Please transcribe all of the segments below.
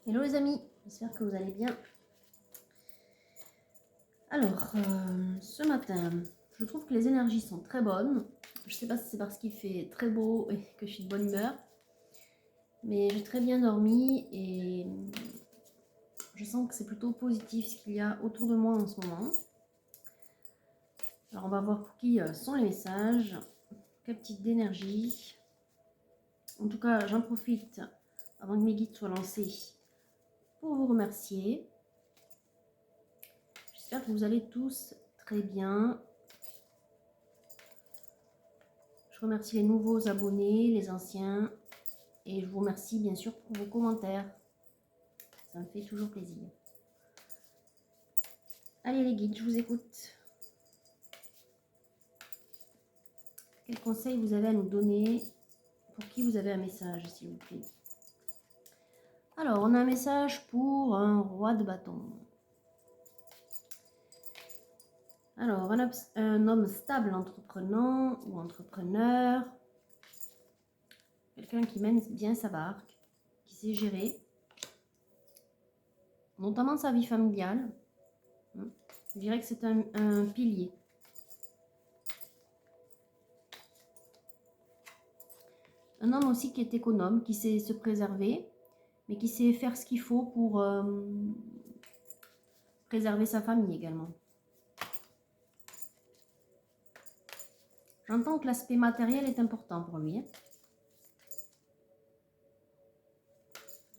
Hello les amis, j'espère que vous allez bien. Alors, ce matin, je trouve que les énergies sont très bonnes. Je sais pas si c'est parce qu'il fait très beau et que je suis de bonne humeur, mais j'ai très bien dormi et je sens que c'est plutôt positif ce qu'il y a autour de moi en ce moment. Alors on va voir pour qui sont les messages, quel type d'énergie. En tout cas, j'en profite avant que mes guides soient lancés pour vous remercier. J'espère que vous allez tous très bien. Je remercie les nouveaux abonnés, les anciens, et je vous remercie bien sûr pour vos commentaires. Ça me fait toujours plaisir. Allez les guides, je vous écoute. Quels conseils vous avez à nous donner? Pour qui vous avez un message, s'il vous plaît? Alors, on a un message pour un roi de bâton. Alors, un homme stable, entreprenant ou entrepreneur. Quelqu'un qui mène bien sa barque, qui sait gérer, notamment sa vie familiale. Je dirais que c'est un pilier. Un homme aussi qui est économe, qui sait se préserver, mais qui sait faire ce qu'il faut pour préserver sa famille également. J'entends que l'aspect matériel est important pour lui.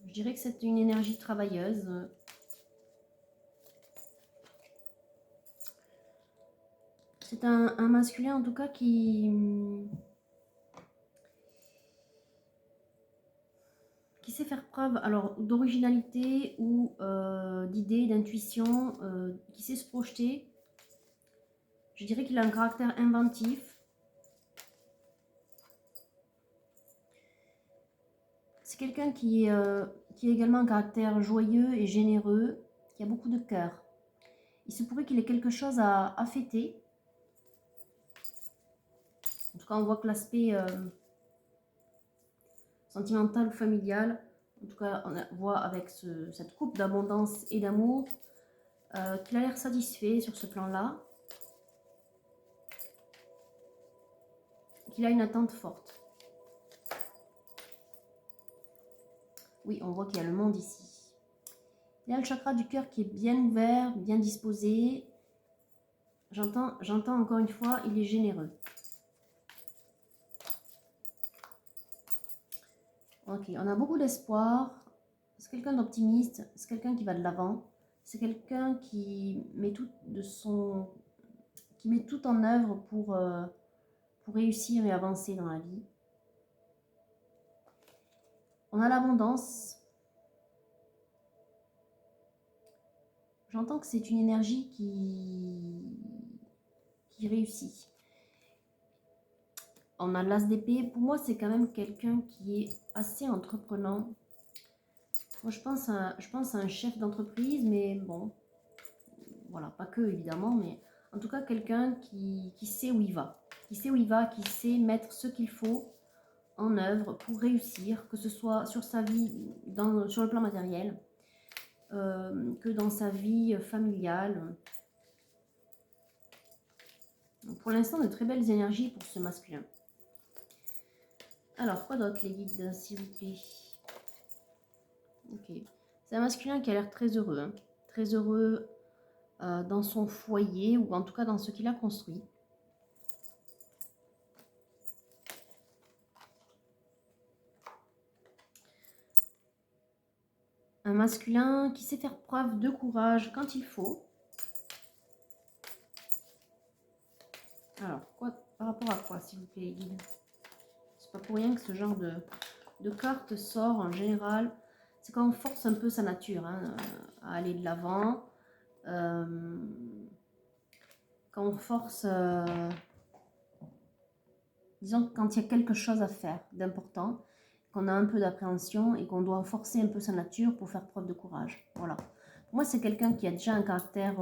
Je dirais que c'est une énergie travailleuse. C'est un masculin en tout cas qui sait faire preuve alors d'originalité ou d'idée, d'intuition, qui sait se projeter. Je dirais qu'il a un caractère inventif. C'est quelqu'un qui a également un caractère joyeux et généreux, qui a beaucoup de cœur. Il se pourrait qu'il ait quelque chose à fêter. En tout cas, on voit que l'aspect sentimental ou familial, en tout cas, on voit avec cette coupe d'abondance et d'amour, qu'il a l'air satisfait sur ce plan-là, qu'il a une attente forte. Oui, on voit qu'il y a le monde ici. Il y a le chakra du cœur qui est bien ouvert, bien disposé. J'entends encore une fois, il est généreux. Ok, on a beaucoup d'espoir. C'est quelqu'un d'optimiste, c'est quelqu'un qui va de l'avant. C'est quelqu'un qui met tout en œuvre pour réussir et avancer dans la vie. On a l'abondance. J'entends que c'est une énergie qui réussit. On a l'as d'épée. Pour moi, c'est quand même quelqu'un qui est assez entreprenant. Moi, je pense à un chef d'entreprise, mais bon, voilà, pas que évidemment, mais en tout cas quelqu'un qui sait où il va. Qui sait où il va, qui sait mettre ce qu'il faut en œuvre pour réussir, que ce soit sur sa vie, sur le plan matériel, que dans sa vie familiale. Donc pour l'instant, de très belles énergies pour ce masculin. Alors, quoi d'autre les guides, s'il vous plaît? Ok. C'est un masculin qui a l'air très heureux. Hein. Très heureux dans son foyer, ou en tout cas dans ce qu'il a construit. Un masculin qui sait faire preuve de courage quand il faut. Alors, par rapport à quoi, s'il vous plaît, guide? C'est pas pour rien que ce genre de carte sort en général. C'est quand on force un peu sa nature à aller de l'avant. Quand on force, disons quand il y a quelque chose à faire d'important, qu'on a un peu d'appréhension et qu'on doit forcer un peu sa nature pour faire preuve de courage. Voilà. Pour moi, c'est quelqu'un qui a déjà un caractère,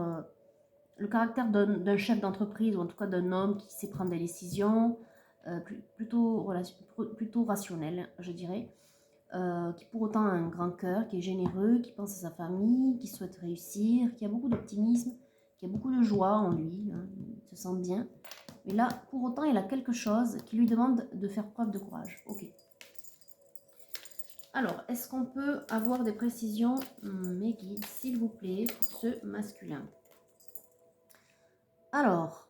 le caractère d'un chef d'entreprise, ou en tout cas d'un homme qui sait prendre des décisions, plutôt rationnel, je dirais. qui pour autant a un grand cœur, qui est généreux, qui pense à sa famille, qui souhaite réussir, qui a beaucoup d'optimisme, qui a beaucoup de joie en lui, hein, il se sent bien. Mais là, pour autant, il a quelque chose qui lui demande de faire preuve de courage. Ok. Alors, est-ce qu'on peut avoir des précisions, mes guides, s'il vous plaît, pour ce masculin? Alors,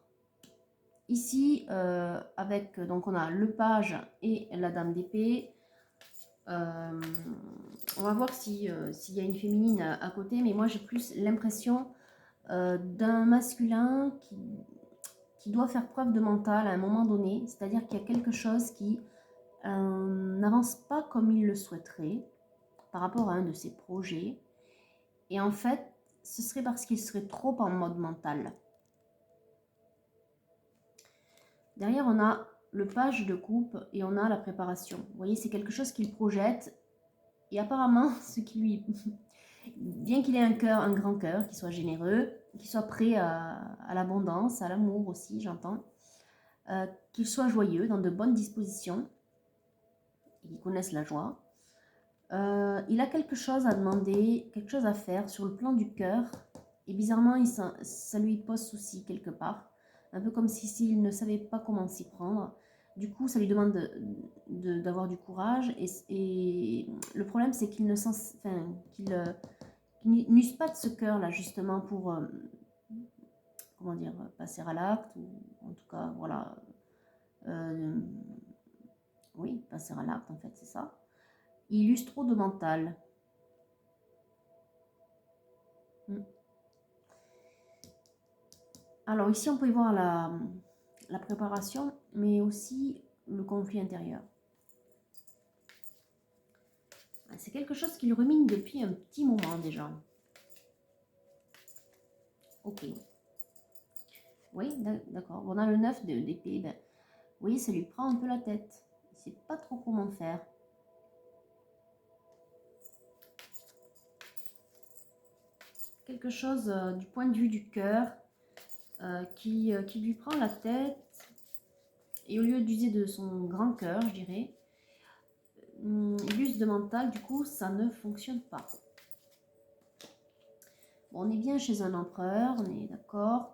ici, donc on a le page et la dame d'épée. On va voir s'il y a une féminine à côté, mais moi j'ai plus l'impression d'un masculin qui doit faire preuve de mental à un moment donné, c'est-à-dire qu'il y a quelque chose qui n'avance pas comme il le souhaiterait par rapport à un de ses projets, et en fait ce serait parce qu'il serait trop en mode mental. Derrière on a le page de coupe et on a la préparation. Vous voyez, c'est quelque chose qu'il projette. Et apparemment, ce qui lui, bien qu'il ait un grand cœur, qu'il soit généreux, qu'il soit prêt à l'abondance, à l'amour aussi, j'entends, qu'il soit joyeux, dans de bonnes dispositions, et qu'il connaisse la joie, il a quelque chose à demander, quelque chose à faire sur le plan du cœur, et bizarrement, ça lui pose souci quelque part, un peu comme s'il ne savait pas comment s'y prendre. Du coup, ça lui demande d'avoir du courage. Et le problème, c'est qu'il n'use pas de ce cœur-là, justement, pour, comment dire, passer à l'acte. Ou en tout cas, voilà. Oui, passer à l'acte, en fait, c'est ça. Il use trop de mental. Alors ici, on peut y voir la préparation, mais aussi le conflit intérieur. C'est quelque chose qui le rumine depuis un petit moment déjà. Ok. Oui, d'accord. On a le 9 d'épée. Ben, vous voyez, ça lui prend un peu la tête. Il ne sait pas trop comment faire. Quelque chose du point de vue du cœur qui lui prend la tête. Et au lieu d'user de son grand cœur, je dirais, il use de mental. Du coup, ça ne fonctionne pas. Bon, on est bien chez un empereur, on est d'accord.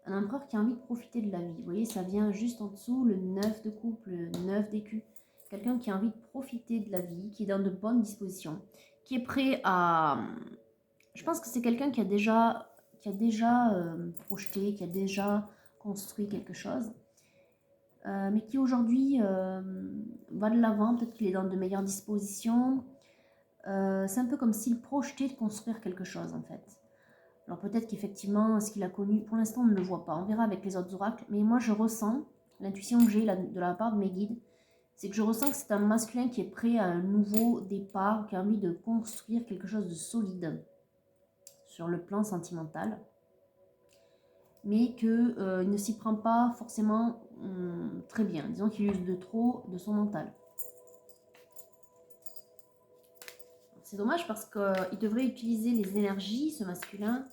Un empereur qui a envie de profiter de la vie. Vous voyez, ça vient juste en dessous, le 9 de coupe, le 9 d'écu. Quelqu'un qui a envie de profiter de la vie, qui est dans de bonnes dispositions, qui est prêt à... Je pense que c'est quelqu'un qui a déjà projeté, qui a déjà construit quelque chose, mais qui aujourd'hui va de l'avant, peut-être qu'il est dans de meilleures dispositions. C'est un peu comme s'il projetait de construire quelque chose en fait. Alors peut-être qu'effectivement, ce qu'il a connu, pour l'instant on ne le voit pas, on verra avec les autres oracles, mais moi je ressens, l'intuition que j'ai de la part de mes guides, c'est que je ressens que c'est un masculin qui est prêt à un nouveau départ, qui a envie de construire quelque chose de solide sur le plan sentimental, mais qu'il ne s'y prend pas forcément très bien. Disons qu'il use de trop de son mental. C'est dommage parce qu'il devrait utiliser les énergies, ce masculin,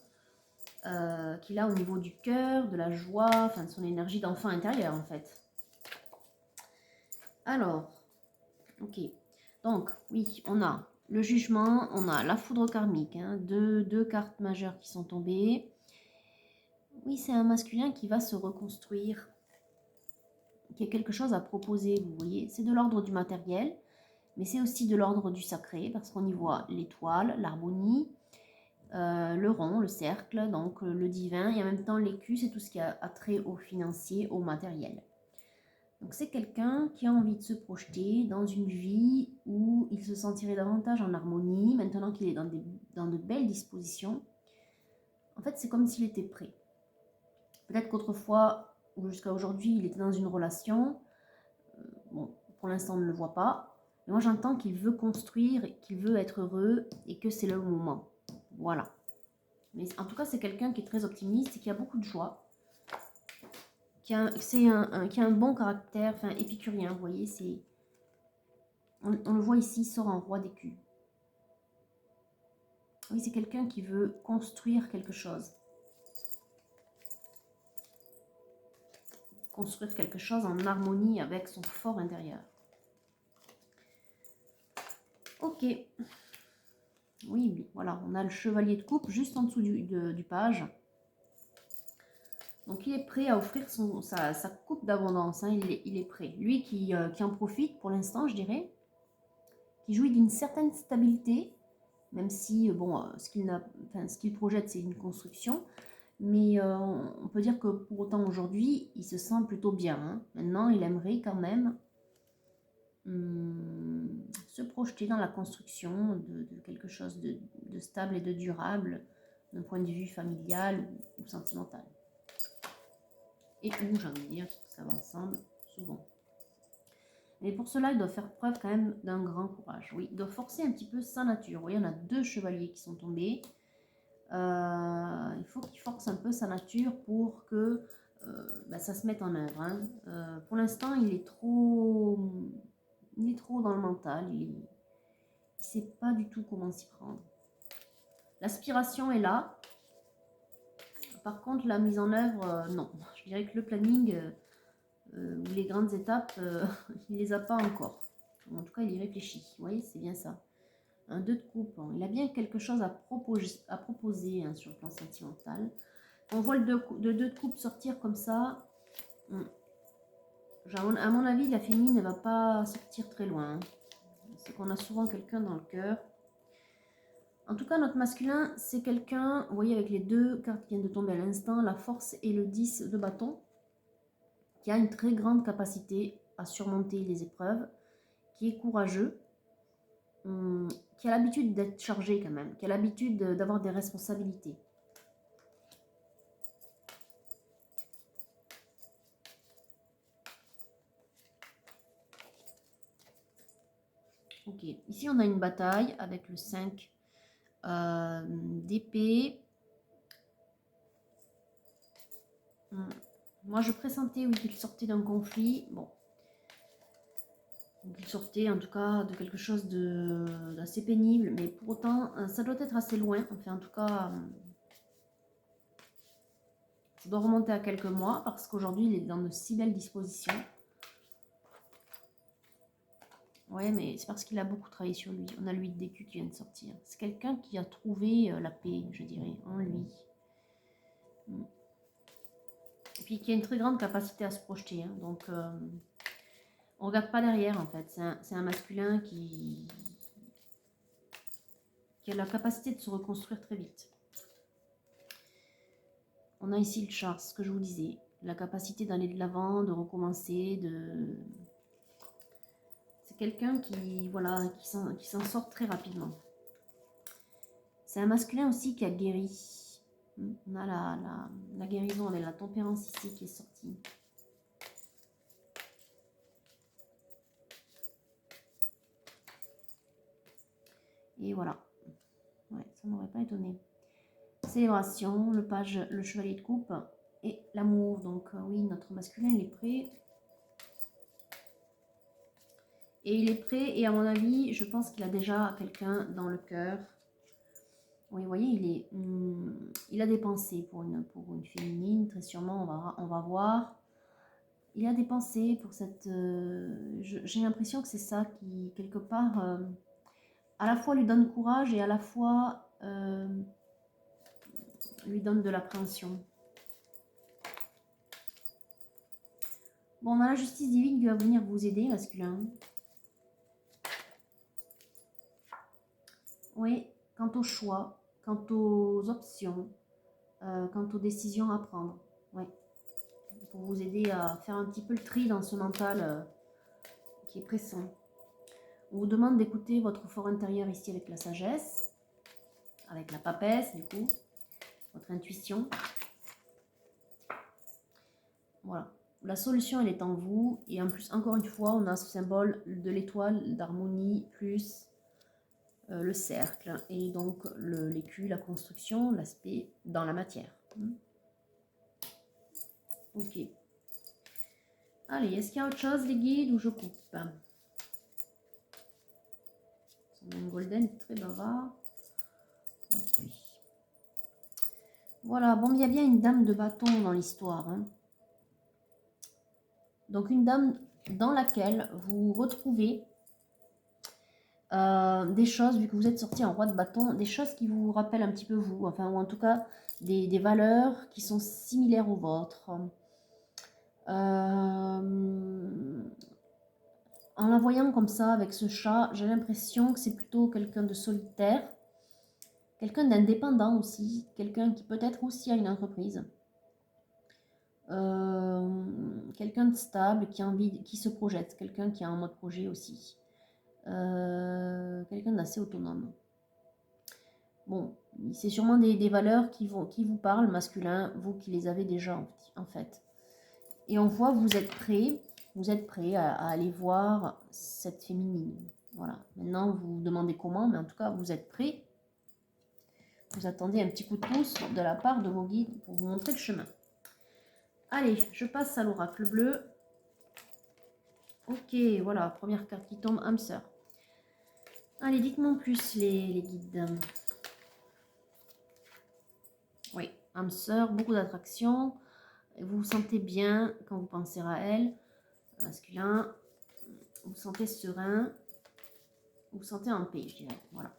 qu'il a au niveau du cœur, de la joie, enfin de son énergie d'enfant intérieur en fait. Alors, ok. Donc, oui, on a le jugement, on a la foudre karmique, hein, deux cartes majeures qui sont tombées. Oui, c'est un masculin qui va se reconstruire, qui a quelque chose à proposer, vous voyez. C'est de l'ordre du matériel, mais c'est aussi de l'ordre du sacré, parce qu'on y voit l'étoile, l'harmonie, le rond, le cercle, donc le divin, et en même temps l'écu, c'est tout ce qui a trait au financier, au matériel. Donc c'est quelqu'un qui a envie de se projeter dans une vie où il se sentirait davantage en harmonie, maintenant qu'il est dans de belles dispositions. En fait, c'est comme s'il était prêt. Peut-être qu'autrefois, ou jusqu'à aujourd'hui, il était dans une relation. Bon, pour l'instant, on ne le voit pas. Mais moi, j'entends qu'il veut construire, qu'il veut être heureux et que c'est le moment. Voilà. Mais en tout cas, c'est quelqu'un qui est très optimiste et qui a beaucoup de joie. Qui a un bon caractère, enfin épicurien, vous voyez, c'est... On le voit ici, il sort en roi d'écu. Oui, c'est quelqu'un qui veut construire quelque chose. Construire quelque chose en harmonie avec son fort intérieur. Ok. Oui, voilà, on a le chevalier de coupe juste en dessous du page. Donc il est prêt à offrir sa coupe d'abondance, hein, il est prêt. Lui qui en profite pour l'instant, je dirais, qui jouit d'une certaine stabilité, même si, bon, ce qu'il projette, c'est une construction. Mais on peut dire que pour autant aujourd'hui, il se sent plutôt bien, hein. Maintenant, il aimerait quand même se projeter dans la construction de quelque chose de stable et de durable d'un point de vue familial ou sentimental. Et où, j'ai envie de dire, ça va ensemble souvent. Mais pour cela, il doit faire preuve quand même d'un grand courage. Oui, il doit forcer un petit peu sa nature. Vous voyez, on a 2 chevaliers qui sont tombés. Il faut qu'il force un peu sa nature pour que ça se mette en œuvre, hein. Pour l'instant, il est trop dans le mental. Il ne sait pas du tout comment s'y prendre. L'aspiration est là. Par contre, la mise en œuvre, non. Je dirais que le planning ou les grandes étapes, il ne les a pas encore. En tout cas, il y réfléchit. Vous voyez, c'est bien ça. Un 2 de coupe. Il a bien quelque chose à proposer hein, sur le plan sentimental. On voit le 2 de coupe sortir comme ça. À mon avis, la féminine ne va pas sortir très loin. C'est qu'on a souvent quelqu'un dans le cœur. En tout cas, notre masculin, c'est quelqu'un, vous voyez, avec les 2 cartes qui viennent de tomber à l'instant, la force et le 10 de bâton, qui a une très grande capacité à surmonter les épreuves, qui est courageux, qui a l'habitude d'être chargé quand même, qui a l'habitude d'avoir des responsabilités. Ok, ici on a une bataille avec le 5 d'épée. Moi je pressentais oui, qu'il sortait d'un conflit. Bon. Il sortait en tout cas de quelque chose d'assez pénible, mais pour autant ça doit être assez loin. Enfin en tout cas, ça doit remonter à quelques mois parce qu'aujourd'hui il est dans de si belles dispositions. Ouais, mais c'est parce qu'il a beaucoup travaillé sur lui. On a le 8 d'écu qui vient de sortir. C'est quelqu'un qui a trouvé la paix, je dirais, en lui. Et puis qui a une très grande capacité à se projeter. Hein. Donc, on regarde pas derrière, en fait. C'est un masculin qui a la capacité de se reconstruire très vite. On a ici le char, ce que je vous disais. La capacité d'aller de l'avant, de recommencer, C'est quelqu'un qui, voilà, qui s'en sort très rapidement. C'est un masculin aussi qui a guéri. On a la guérison avec la tempérance ici qui est sortie. Et voilà. Ouais, ça m'aurait pas étonné. Célébration, le page, le chevalier de coupe et l'amour. Donc oui, notre masculin, il est prêt. Et il est prêt et à mon avis, je pense qu'il a déjà quelqu'un dans le cœur. Oui, vous voyez, il a dépensé pour une féminine, très sûrement, on va voir. Il a dépensé pour cette... J'ai l'impression que c'est ça qui, quelque part, à la fois lui donne courage et à la fois lui donne de l'appréhension. Bon, on a la justice divine qui va venir vous aider, masculin. Oui, quant au choix, quant aux options, quant aux décisions à prendre. Oui. Pour vous aider à faire un petit peu le tri dans ce mental qui est pressant. On vous demande d'écouter votre fort intérieur ici avec la sagesse, avec la papesse du coup, votre intuition. Voilà. La solution, elle est en vous. Et en plus, encore une fois, on a ce symbole de l'étoile d'harmonie plus le cercle. Et donc, l'écu, la construction, l'aspect dans la matière. Ok. Allez, est-ce qu'il y a autre chose, les guides, ou je coupe? Son golden est très bavard. Okay. Voilà, bon, il y a bien une dame de bâton dans l'histoire. Hein. Donc, une dame dans laquelle vous retrouvez Des choses, vu que vous êtes sorti en roi de bâton, des choses qui vous rappellent un petit peu vous, enfin, ou en tout cas des valeurs qui sont similaires aux vôtres. En la voyant comme ça, avec ce chat, j'ai l'impression que c'est plutôt quelqu'un de solitaire, quelqu'un d'indépendant aussi, quelqu'un qui peut-être aussi a une entreprise. Quelqu'un de stable, qui a envie, qui se projette, quelqu'un qui a un mode projet aussi. Quelqu'un d'assez autonome. Bon, c'est sûrement des valeurs qui vous parlent, masculin, vous qui les avez déjà en fait. Et on voit, vous êtes prêt à aller voir cette féminine. Voilà, maintenant vous vous demandez comment, mais en tout cas vous êtes prêt. Vous attendez un petit coup de pouce de la part de vos guides pour vous montrer le chemin. Allez, je passe à l'oracle bleu. Ok, voilà, première carte qui tombe, âme sœur. Allez, dites-moi en plus les guides. Oui, âme sœur, beaucoup d'attraction. Vous vous sentez bien quand vous pensez à elle. Masculin, vous vous sentez serein. Vous vous sentez en paix, je dirais. Voilà.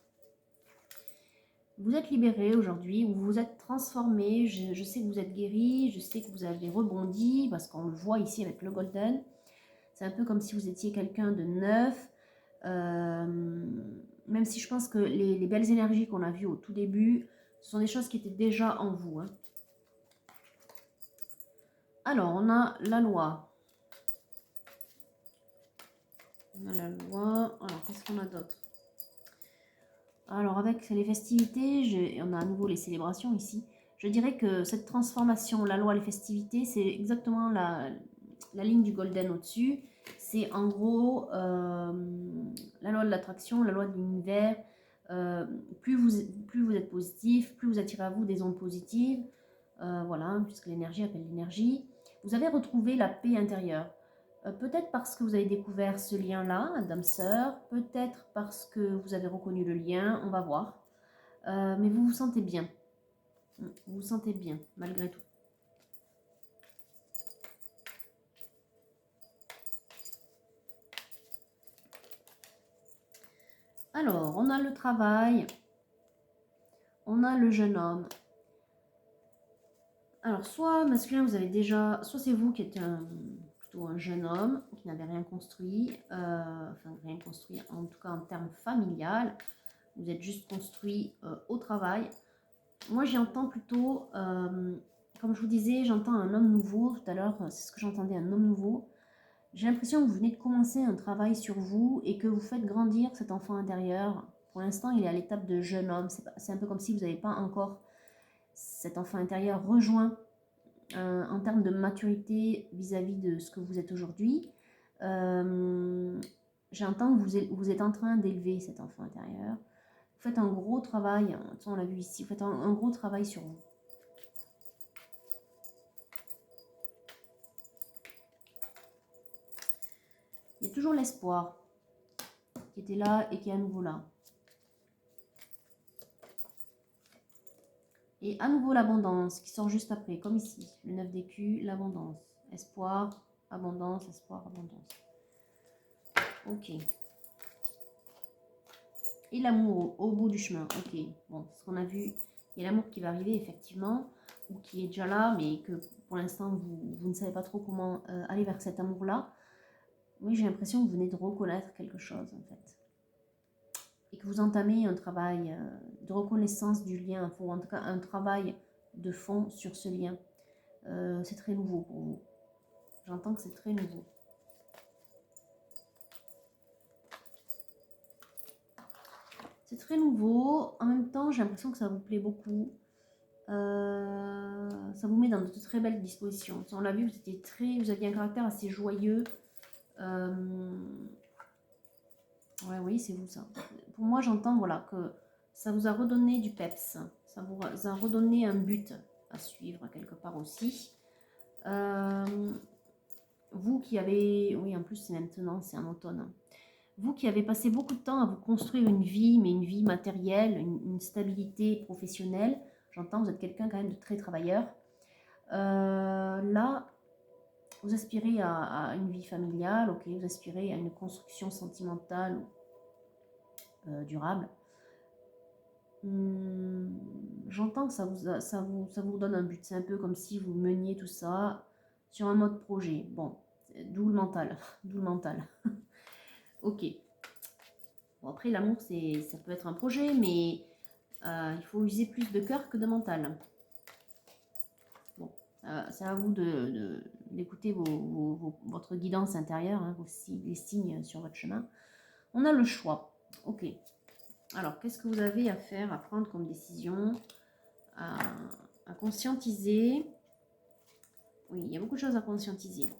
Vous êtes libéré aujourd'hui, ou vous vous êtes transformé. Je sais que vous êtes guéri, je sais que vous avez rebondi, parce qu'on le voit ici avec le golden. C'est un peu comme si vous étiez quelqu'un de neuf. Même si je pense que les belles énergies qu'on a vues au tout début, ce sont des choses qui étaient déjà en vous. Hein. Alors, on a la loi. On a la loi. Alors, qu'est-ce qu'on a d'autre? Alors, avec les festivités, on a à nouveau les célébrations ici. Je dirais que cette transformation, la loi, les festivités, c'est exactement la ligne du golden au-dessus. C'est en gros la loi de l'attraction, la loi de l'univers. Plus vous êtes positif, plus vous attirez à vous des ondes positives. Voilà, puisque l'énergie appelle l'énergie. Vous avez retrouvé la paix intérieure. Peut-être parce que vous avez découvert ce lien-là, d'âme-sœur, peut-être parce que vous avez reconnu le lien, on va voir. Mais vous vous sentez bien. Vous vous sentez bien, malgré tout. Alors, on a le travail, on a le jeune homme. Alors, soit masculin, vous avez déjà, soit c'est vous qui êtes plutôt un jeune homme qui n'avait rien construit, enfin rien construit, en tout cas en termes familial. Vous êtes juste construit au travail. Moi, j'entends plutôt, comme je vous disais, j'entends un homme nouveau. Tout à l'heure, c'est ce que j'entendais, un homme nouveau. J'ai l'impression que vous venez de commencer un travail sur vous et que vous faites grandir cet enfant intérieur. Pour l'instant, il est à l'étape de jeune homme. C'est un peu comme si vous n'avez pas encore cet enfant intérieur rejoint en termes de maturité vis-à-vis de ce que vous êtes aujourd'hui. J'entends que vous êtes en train d'élever cet enfant intérieur. Vous faites un gros travail, on l'a vu ici, vous faites un gros travail sur vous. Il y a toujours l'espoir qui était là et qui est à nouveau là. Et à nouveau l'abondance qui sort juste après, comme ici. Le 9 d'écus, l'abondance. Espoir, abondance, espoir, abondance. Ok. Et l'amour au bout du chemin. Ok. Bon, ce qu'on a vu, il y a l'amour qui va arriver effectivement, ou qui est déjà là, mais que pour l'instant vous ne savez pas trop comment aller vers cet amour-là. Oui, j'ai l'impression que vous venez de reconnaître quelque chose en fait. Et que vous entamez un travail de reconnaissance du lien, ou en tout cas un travail de fond sur ce lien. C'est très nouveau pour vous. J'entends que c'est très nouveau. C'est très nouveau. En même temps, j'ai l'impression que ça vous plaît beaucoup. Ça vous met dans de très belles dispositions. On l'a vu, vous aviez un caractère assez joyeux. Ouais, oui, c'est vous ça. Pour moi, j'entends voilà, que ça vous a redonné du peps. Ça vous a redonné un but à suivre quelque part aussi. Vous qui avez... Oui, en plus, c'est maintenant, c'est en automne. Vous qui avez passé beaucoup de temps à vous construire une vie, mais une vie matérielle, une stabilité professionnelle, j'entends, vous êtes quelqu'un quand même de très travailleur. Là, vous aspirez à une vie familiale, ok, vous aspirez à une construction sentimentale durable. J'entends que ça vous donne un but. C'est un peu comme si vous meniez tout ça sur un mode projet. Bon, d'où le mental. D'où le mental. Ok. Bon, après, l'amour, ça peut être un projet, mais il faut user plus de cœur que de mental. Bon, c'est à vous d'écouter votre guidance intérieure, hein, les signes sur votre chemin. On a le choix. Ok. Alors, qu'est-ce que vous avez à faire, à prendre comme décision, à conscientiser? Oui, il y a beaucoup de choses à conscientiser.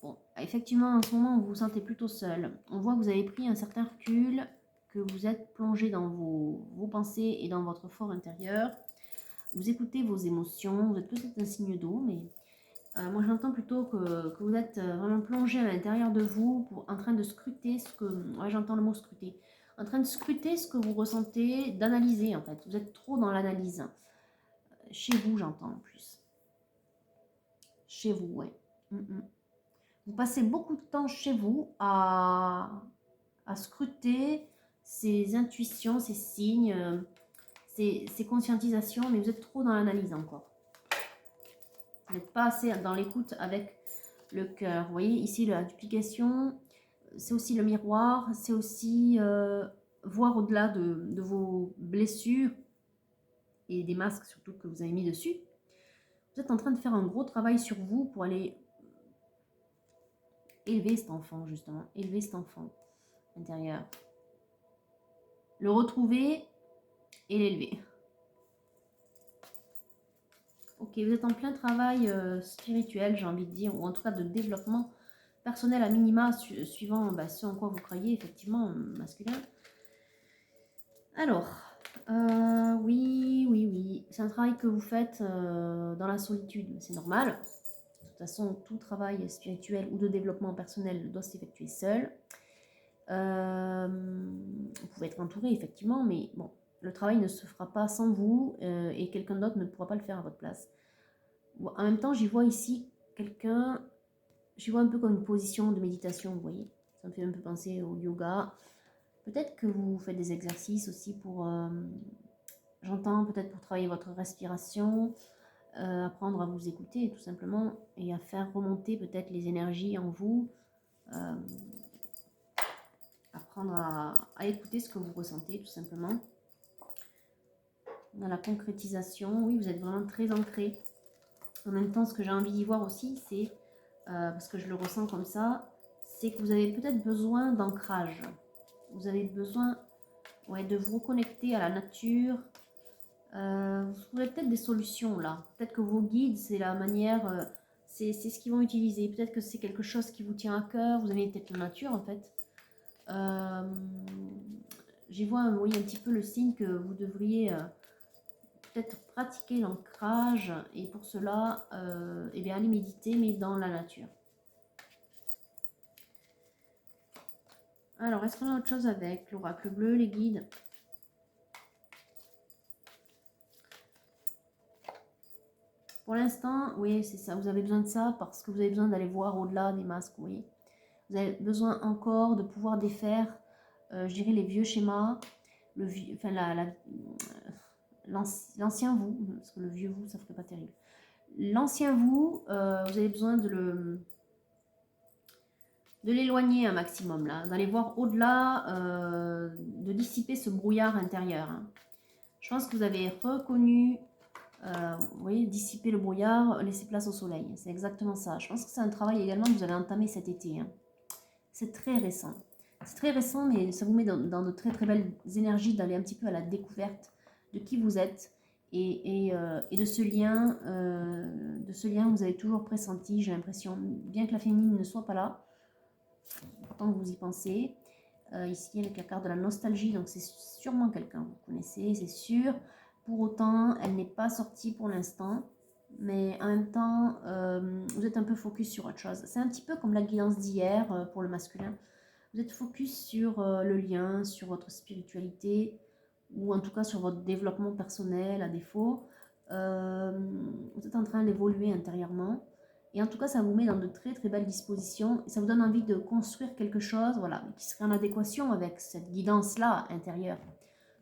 Bon, effectivement, en ce moment, vous vous sentez plutôt seul. On voit que vous avez pris un certain recul, que vous êtes plongé dans vos pensées et dans votre fort intérieur. Vous écoutez vos émotions, vous êtes peut-être un signe d'eau, mais moi j'entends plutôt que vous êtes vraiment plongé à l'intérieur de vous, en train de scruter ce que... Ouais, j'entends le mot scruter. En train de scruter ce que vous ressentez, d'analyser en fait. Vous êtes trop dans l'analyse. Chez vous, j'entends en plus. Chez vous, ouais. Vous passez beaucoup de temps chez vous à scruter ces intuitions, ces signes, ces conscientisations, mais vous êtes trop dans l'analyse encore. Vous n'êtes pas assez dans l'écoute avec le cœur. Vous voyez, ici, la duplication, c'est aussi le miroir, c'est aussi voir au-delà de vos blessures et des masques surtout que vous avez mis dessus. Vous êtes en train de faire un gros travail sur vous pour aller élever cet enfant, justement. Élever cet enfant intérieur. Le retrouver et l'élever. Ok, vous êtes en plein travail spirituel, j'ai envie de dire, ou en tout cas de développement personnel à minima, suivant ce en quoi vous croyez, effectivement, masculin. Alors, oui, c'est un travail que vous faites dans la solitude, c'est normal. De toute façon, tout travail spirituel ou de développement personnel doit s'effectuer seul. Vous pouvez être entouré, effectivement, mais bon, le travail ne se fera pas sans vous et quelqu'un d'autre ne pourra pas le faire à votre place. En même temps, j'y vois ici quelqu'un, j'y vois un peu comme une position de méditation, vous voyez. Ça me fait un peu penser au yoga. Peut-être que vous faites des exercices aussi pour, j'entends, peut-être pour travailler votre respiration, apprendre à vous écouter tout simplement et à faire remonter peut-être les énergies en vous, apprendre à écouter ce que vous ressentez tout simplement. Dans la concrétisation, oui, vous êtes vraiment très ancré. En même temps, ce que j'ai envie d'y voir aussi, c'est, parce que je le ressens comme ça, c'est que vous avez peut-être besoin d'ancrage. Vous avez besoin de vous reconnecter à la nature. Vous trouverez peut-être des solutions là. Peut-être que vos guides, c'est la manière, c'est ce qu'ils vont utiliser. Peut-être que c'est quelque chose qui vous tient à cœur. Vous aimez peut-être la nature en fait. J'y vois un petit peu le signe que vous devriez peut-être pratiquer l'ancrage et pour cela, aller méditer mais dans la nature. Alors, est-ce qu'on a autre chose avec l'oracle bleu, les guides? Pour l'instant, oui, c'est ça. Vous avez besoin de ça parce que vous avez besoin d'aller voir au-delà des masques, oui. Vous avez besoin encore de pouvoir défaire, je dirais, les vieux schémas, l'ancien vous, parce que le vieux vous, ça ferait pas terrible. L'ancien vous, vous avez besoin de l'éloigner un maximum, là, d'aller voir au-delà, de dissiper ce brouillard intérieur. Hein. Je pense que vous avez reconnu, vous voyez, dissiper le brouillard, laisser place au soleil. C'est exactement ça. Je pense que c'est un travail également que vous avez entamé cet été. Hein. C'est très récent. C'est très récent, mais ça vous met dans de très très belles énergies d'aller un petit peu à la découverte de qui vous êtes et de ce lien vous avez toujours pressenti, j'ai l'impression, bien que la féminine ne soit pas là, pourtant vous y pensez. Ici avec la carte de la nostalgie, donc c'est sûrement quelqu'un que vous connaissez, c'est sûr. Pour autant, elle n'est pas sortie pour l'instant, mais en même temps, vous êtes un peu focus sur autre chose. C'est un petit peu comme la guidance d'hier pour le masculin. Vous êtes focus sur le lien, sur votre spiritualité, ou en tout cas sur votre développement personnel à défaut. Vous êtes en train d'évoluer intérieurement. Et en tout cas, ça vous met dans de très très belles dispositions. Et ça vous donne envie de construire quelque chose, voilà, qui serait en adéquation avec cette guidance-là intérieure.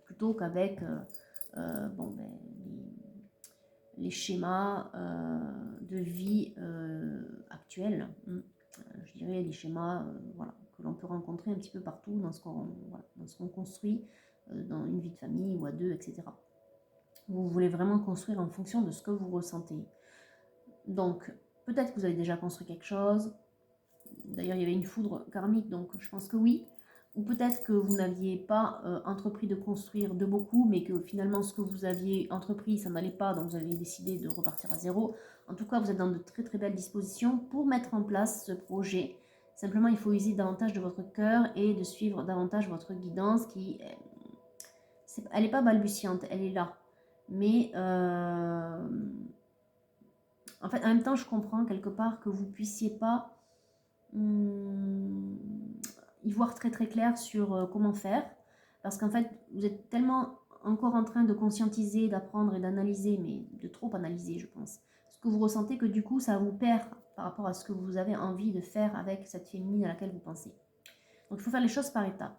Plutôt qu'avec bon, ben, les schémas de vie actuels. Je dirais les schémas voilà, que l'on peut rencontrer un petit peu partout dans ce qu'on construit dans une vie de famille ou à deux, etc. Vous voulez vraiment construire en fonction de ce que vous ressentez. Donc, peut-être que vous avez déjà construit quelque chose. D'ailleurs, il y avait une foudre karmique, donc je pense que oui. Ou peut-être que vous n'aviez pas entrepris de construire de beaucoup, mais que finalement ce que vous aviez entrepris, ça n'allait pas, donc vous avez décidé de repartir à zéro. En tout cas, vous êtes dans de très très belles dispositions pour mettre en place ce projet. Simplement, il faut user davantage de votre cœur et de suivre davantage votre guidance qui, elle n'est pas balbutiante, elle est là. Mais en fait, en même temps, je comprends quelque part que vous ne puissiez pas y voir très très clair sur comment faire, parce qu'en fait vous êtes tellement encore en train de conscientiser, d'apprendre et d'analyser, mais de trop analyser je pense, ce que vous ressentez, que du coup ça vous perd par rapport à ce que vous avez envie de faire avec cette féminine à laquelle vous pensez. Donc il faut faire les choses par étapes.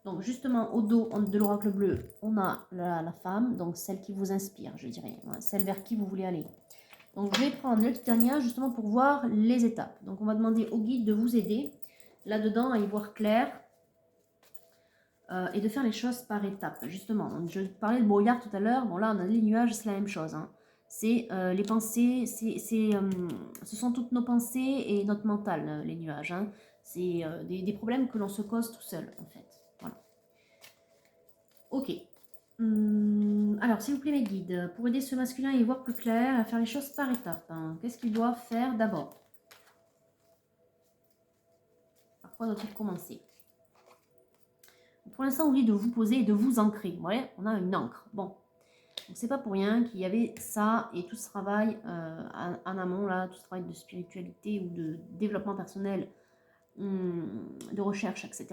Donc justement au dos de l'oracle bleu, on a la femme, donc celle qui vous inspire, je dirais, celle vers qui vous voulez aller. Donc je vais prendre le titania justement pour voir les étapes. Donc on va demander au guide de vous aider là-dedans à y voir clair et de faire les choses par étapes. Justement, je parlais de brouillard tout à l'heure. Bon là on a les nuages, c'est la même chose. Hein. C'est les pensées, ce sont toutes nos pensées et notre mental, les nuages. Hein. C'est des problèmes que l'on se cause tout seul en fait. Voilà. Ok. Alors, s'il vous plaît, mes guides, pour aider ce masculin à y voir plus clair, à faire les choses par étapes, hein, qu'est-ce qu'il doit faire d'abord? Par quoi doit-il commencer? Pour l'instant, on dit de vous poser et de vous ancrer. Vous voyez, on a une encre. Bon, c'est pas pour rien qu'il y avait ça et tout ce travail en amont, là, tout ce travail de spiritualité ou de développement personnel, de recherche, etc.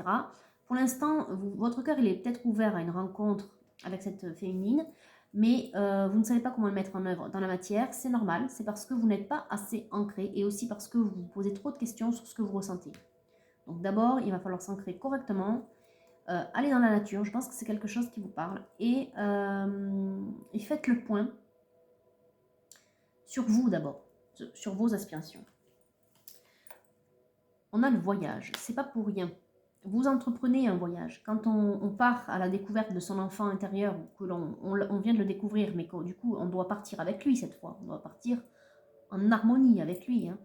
Pour l'instant, votre cœur, il est peut-être ouvert à une rencontre avec cette féminine, mais vous ne savez pas comment le mettre en œuvre dans la matière. C'est normal, c'est parce que vous n'êtes pas assez ancré et aussi parce que vous vous posez trop de questions sur ce que vous ressentez. Donc d'abord, il va falloir s'ancrer correctement, aller dans la nature, je pense que c'est quelque chose qui vous parle, et faites le point sur vous d'abord, sur vos aspirations. On a le voyage, c'est pas pour rien. Vous entreprenez un voyage. Quand on part à la découverte de son enfant intérieur, ou que on vient de le découvrir, mais que du coup on doit partir avec lui cette fois, on doit partir en harmonie avec lui, hein,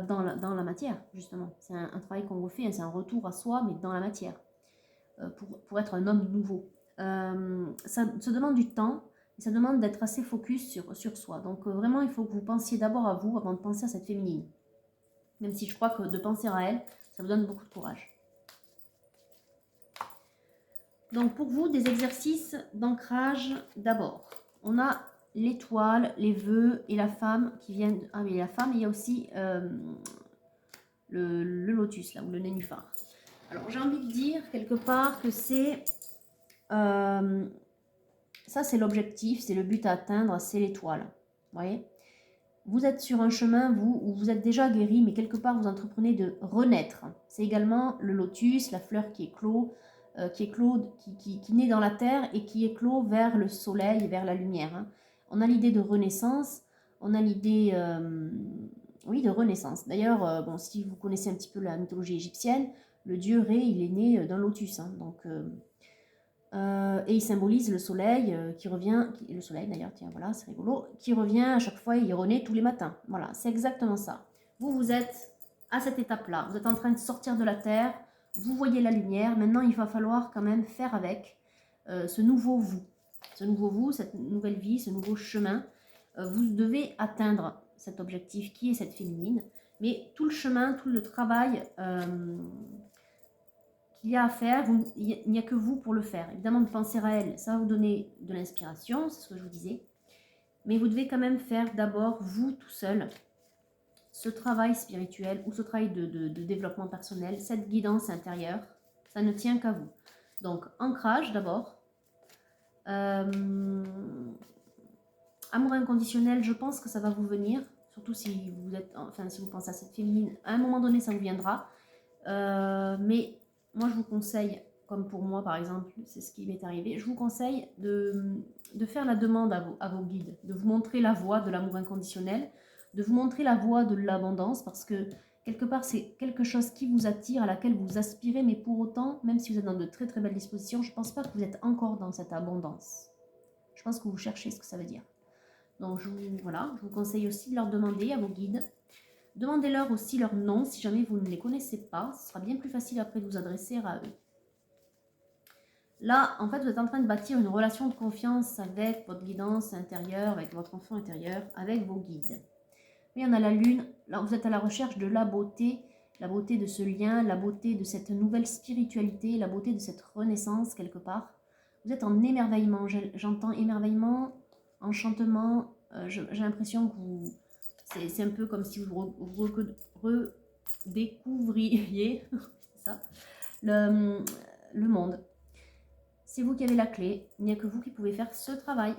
dans la matière, justement. C'est un travail qu'on refait, hein, c'est un retour à soi, mais dans la matière, pour être un homme nouveau. Ça se demande du temps, et ça demande d'être assez focus sur soi. Donc vraiment, il faut que vous pensiez d'abord à vous avant de penser à cette féminine. Même si je crois que de penser à elle, ça vous donne beaucoup de courage. Donc pour vous, des exercices d'ancrage d'abord. On a l'étoile, les vœux et la femme qui viennent... Ah oui, la femme, il y a aussi le lotus, là, ou le nénuphar. Alors j'ai envie de dire quelque part que c'est... ça c'est l'objectif, c'est le but à atteindre, c'est l'étoile. Vous voyez ? Vous êtes sur un chemin, où vous êtes déjà guéri, mais quelque part vous entreprenez de renaître. C'est également le lotus, la fleur qui éclot, qui naît dans la terre et qui éclot vers le soleil, vers la lumière. Hein. On a l'idée de renaissance, on a l'idée, oui, de renaissance. D'ailleurs, bon, si vous connaissez un petit peu la mythologie égyptienne, le dieu Ré, il est né d'un lotus. Hein, donc, et il symbolise le soleil qui revient, le soleil d'ailleurs, tiens, voilà, c'est rigolo, qui revient à chaque fois, il renaît tous les matins. Voilà, c'est exactement ça. Vous êtes à cette étape-là, vous êtes en train de sortir de la terre, vous voyez la lumière, maintenant il va falloir quand même faire avec ce nouveau vous, cette nouvelle vie, ce nouveau chemin. Vous devez atteindre cet objectif qui est cette féminine, mais tout le chemin, tout le travail qu'il y a à faire, il n'y a que vous pour le faire. Évidemment, de penser à elle, ça va vous donner de l'inspiration, c'est ce que je vous disais, mais vous devez quand même faire d'abord, vous tout seul, ce travail spirituel ou ce travail de développement personnel, cette guidance intérieure, ça ne tient qu'à vous. Donc, ancrage d'abord. Amour inconditionnel, je pense que ça va vous venir, surtout si vous êtes, enfin si vous pensez à cette féminine, à un moment donné ça vous viendra. Mais moi je vous conseille, comme pour moi par exemple, c'est ce qui m'est arrivé, je vous conseille de faire la demande à vos guides, de vous montrer la voie de l'amour inconditionnel, de vous montrer la voie de l'abondance, parce que quelque part c'est quelque chose qui vous attire, à laquelle vous aspirez, mais pour autant, même si vous êtes dans de très très belles dispositions, je ne pense pas que vous êtes encore dans cette abondance. Je pense que vous cherchez ce que ça veut dire. Donc voilà, je vous conseille aussi de leur demander à vos guides. Demandez-leur aussi leur nom si jamais vous ne les connaissez pas. Ce sera bien plus facile après de vous adresser à eux. Là, en fait, vous êtes en train de bâtir une relation de confiance avec votre guidance intérieure, avec votre enfant intérieur, avec vos guides. Oui, on a la lune. Là, vous êtes à la recherche de la beauté de ce lien, la beauté de cette nouvelle spiritualité, la beauté de cette renaissance quelque part. Vous êtes en émerveillement. J'entends émerveillement, enchantement. J'ai l'impression que vous... C'est un peu comme si vous redécouvriez ça, le monde. C'est vous qui avez la clé. Il n'y a que vous qui pouvez faire ce travail.